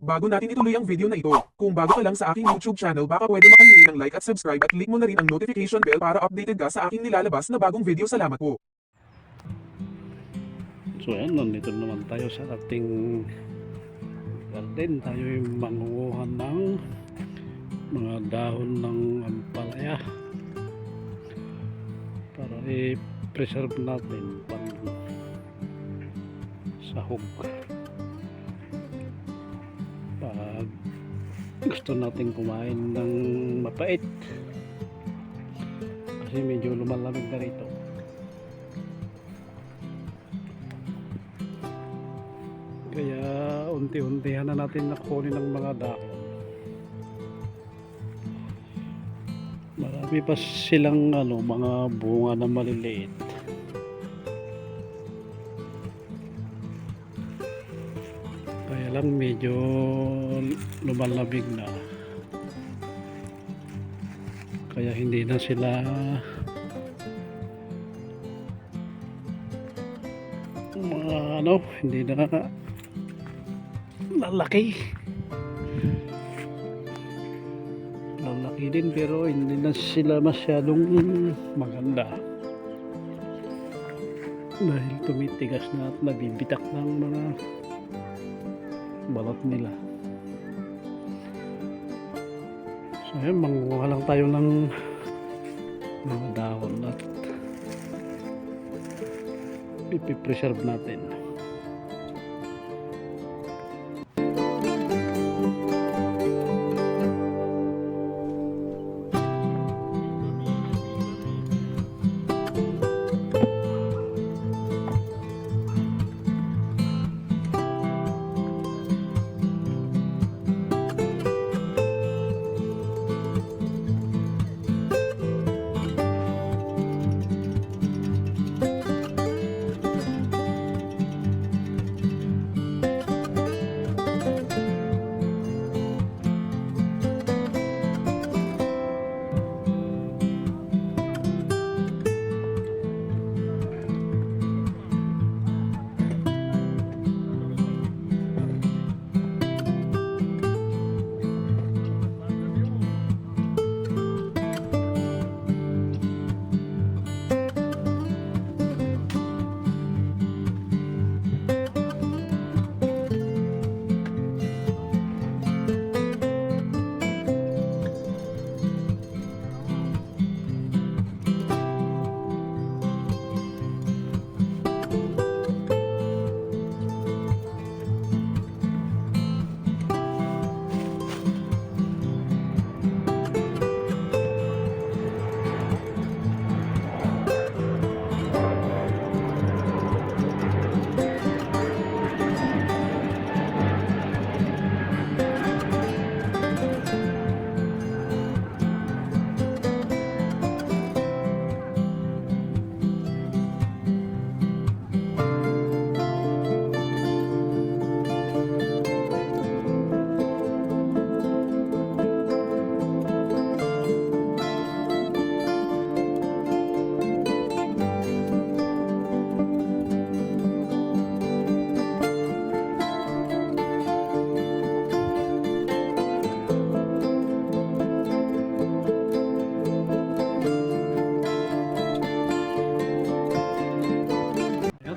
Bago natin ituloy ang video na ito, kung bago ka lang sa aking YouTube channel baka pwede makahingi ng like at subscribe at click mo na rin ang notification bell para updated ka sa aking nilalabas na bagong video. Salamat po. So ayan, nandito naman tayo sa ating garden. Tayo yung mangunguha ng mga dahon ng ampalaya para i-preserve natin pang sahog pag gusto natin kumain ng mapait kasi medyo lumalamig na rito. Kaya unti-untihan na natin nakunin ng mga dahon. Marami pa silang mga bunga na maliliit. Kaya lang medyo lumalabig na. Kaya hindi na sila hindi na lalaki din, pero hindi na sila masyadong maganda dahil tumitigas na at nabibitak ng mga balat nila. So ayan, mangunguha lang tayo ng mga dahon at ipipreserve natin.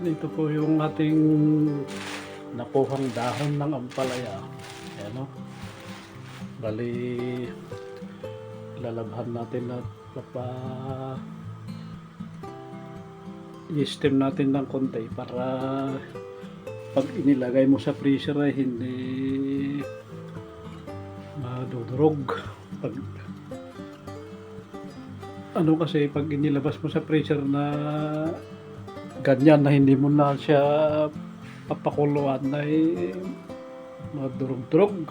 Ito po yung ating nakuhang dahon ng ampalaya. Ayan, bali lalabhan natin at i-steam natin ng konti para pag inilagay mo sa freezer ay hindi madudurog. Kasi pag inilabas mo sa freezer na ganyan na hindi mo na siya papakuluan na madurog-durog.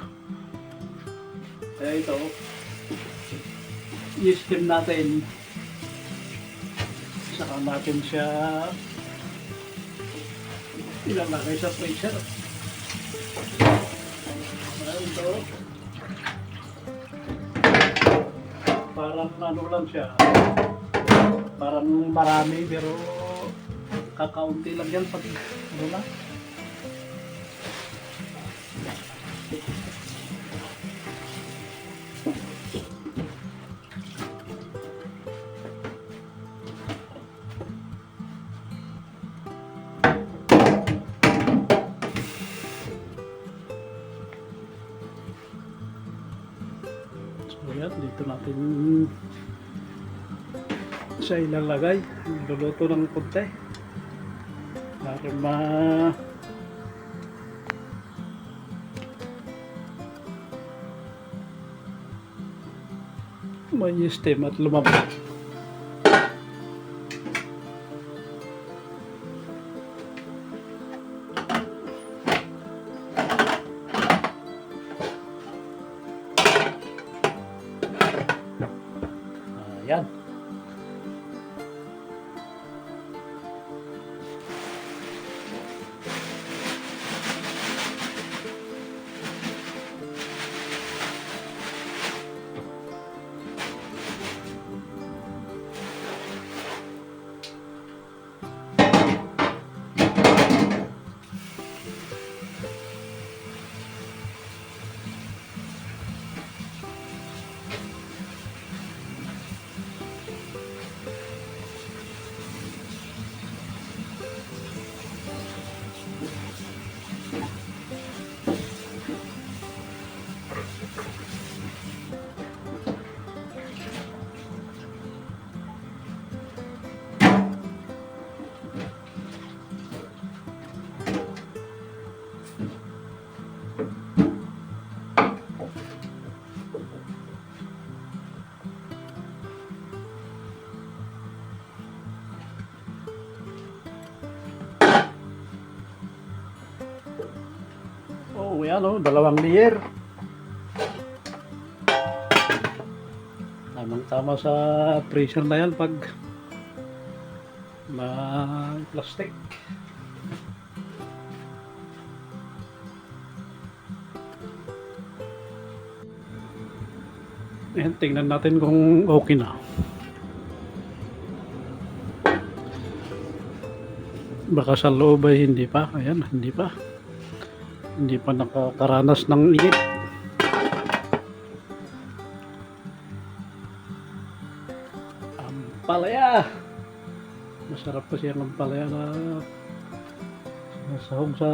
Kaya ito, i-steam natin, saka natin siya ilalagay sa freezer. Kaya ito, parang lang siya, parang marami pero kakaunti lang yan pag So yan, dito natin siya ilalagay. Luluto ng konti para may steam at lumabas. Ayan. Oh, yan o, dalawang layer. Tamang-tama sa freezer na yan pag plastic. Ayan, tingnan natin kung okay na. Baka sa loob ay hindi pa. Ayan, hindi pa. Hindi pa nakakaranas ng init. Ampalaya! Masarap kasi ang ampalaya na nasahog sa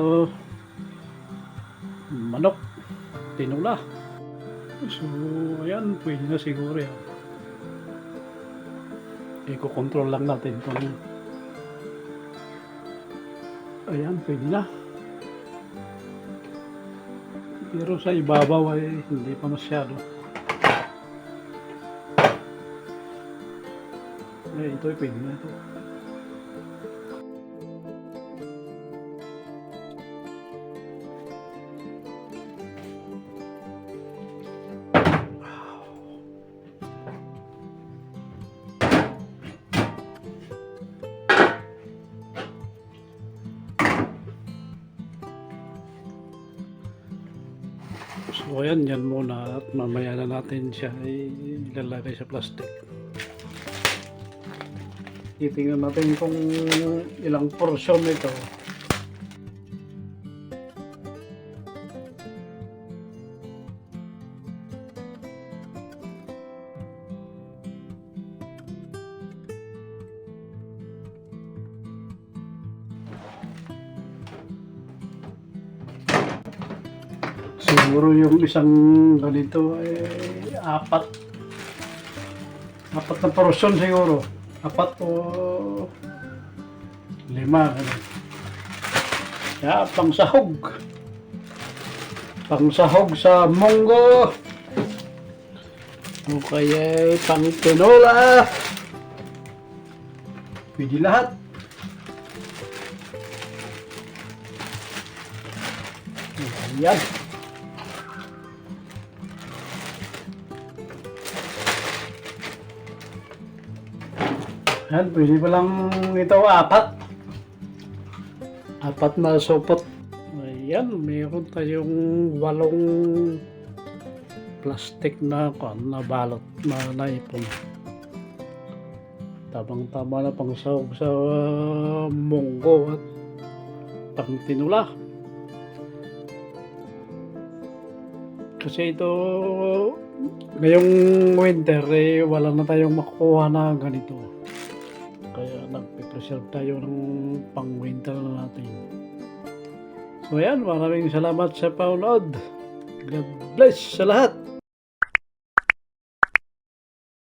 manok, tinula. So, ayan, pwede na siguro yan. I-control lang natin kung ayan, pwede na. Pero sa ibabaw ay hindi pa masyado. Ay, ito ay pwede na ito. So ayan, yan muna at mamaya na natin siya ilalagay sa plastic. Titingnan natin kung ilang portion ito. Siguro yung isang ganito ay apat na portion siguro. 4 o 5 ganun. Kaya pangsahog sa munggo o kaya pang tinola, pwede lahat. Ayan. Yan, pwede pa lang ito 4 na supot. Ayan, mayroon tayong 8 plastic na balot na naipon. Tamang-tama na pang sahog sa munggo at pang tinula. Kasi ito, ngayong winter, wala na tayong makukuha na ganito. Kaya nagpe-preserve tayo ng pang-winter na natin. So ayan, maraming salamat sa panonood. God bless sa lahat.